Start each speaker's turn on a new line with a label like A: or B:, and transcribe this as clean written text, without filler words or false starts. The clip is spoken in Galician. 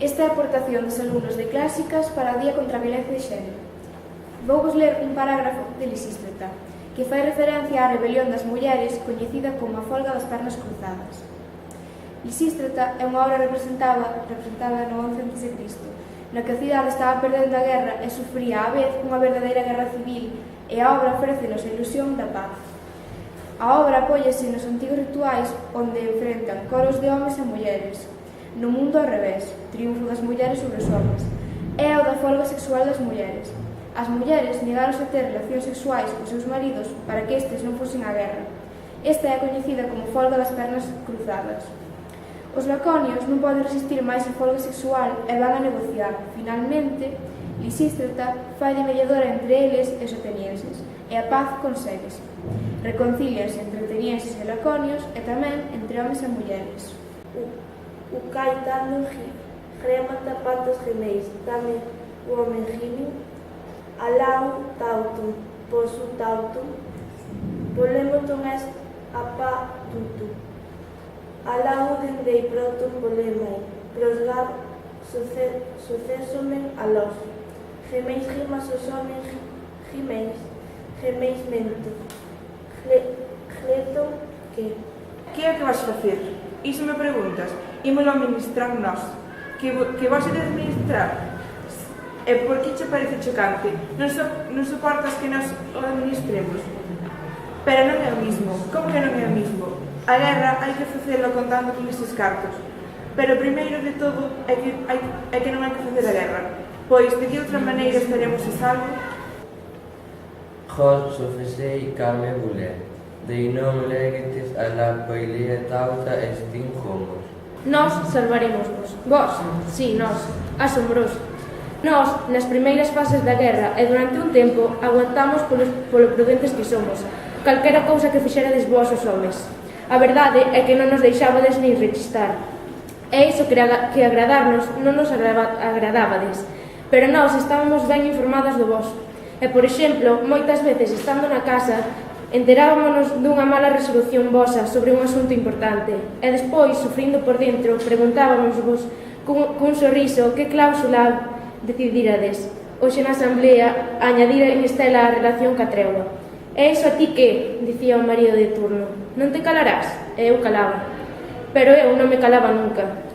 A: Esta é a aportación dos alumnos de Clásicas para o Día contra a Violencia de Xénero. Vouvos ler un parágrafo de Lisístrata, que fai referencia á rebelión das mulleres coñecida como a folga das pernas cruzadas. Lisístrata é unha obra representada no 11 a.C., na que a cidade estaba perdendo a guerra e sufría á vez unha verdadeira guerra civil, e a obra ofrécenos a ilusión da paz. A obra apóiase nos antigos rituais onde enfrentan coros de homes e mulleres. No mundo ao revés, triunfo das mulleres sobre os homes. É o da folga sexual das mulleres. As mulleres negaronse a ter relacións sexuais cos seus maridos para que estes non fosen á guerra. Esta é coñecida como folga das pernas cruzadas. Os laconios non poden resistir máis a folga sexual e van a negociar. Finalmente, Lisístrata fai de mediadora entre eles e os atenienses, e a paz conséguese. Reconcílianse entre atenienses e laconios e tamén entre homes e mulleres.
B: O caetano remata patos gemeis, dame o home gime, alau tautum, posu tautum, polemoton est apa tutu, alau dendei protum polemai, prosgar sucesomen alos, gemeis gimas os homes gimeis, gemeis mento, gleton que...
C: Que é que vas facer? Iso me preguntas, ímolo administrar nós. Que vas a administrar? E por que che parece chocante? Non soportas que nos o administremos? Pero non é o mismo. Como que non é o mismo? A guerra hai que facelo contando con eses cartos. Pero primeiro de todo é que non hai que facer a guerra. Pois, de que outra maneira estaremos a salvo?
D: Hos sofesei kame buler. Deinom legetes a la poilea tauta estin homos.
E: Nós salvaremosvos. Vós? Sí, nós. Asombroso. Nós, nas primeiras fases da guerra e durante un tempo, aguantamos polo prudentes que somos, calquera cousa que fixerades vós os homes. A verdade é que non nos deixabades nin rechistar. E iso que agradarnos non nos agradábades, pero nós estábamos ben informadas do vos. E, por exemplo, moitas veces, estando na casa, enterábamos dunha mala resolución vosa sobre un asunto importante e despois, sufrindo por dentro, preguntábamos-vos cun sorriso que cláusula decidirades. Hoxe na asamblea añadir en Estela a relación ca treula. E iso a ti que? Dicía o marido de turno. Non te calarás? E eu calaba. Pero eu non me calaba nunca.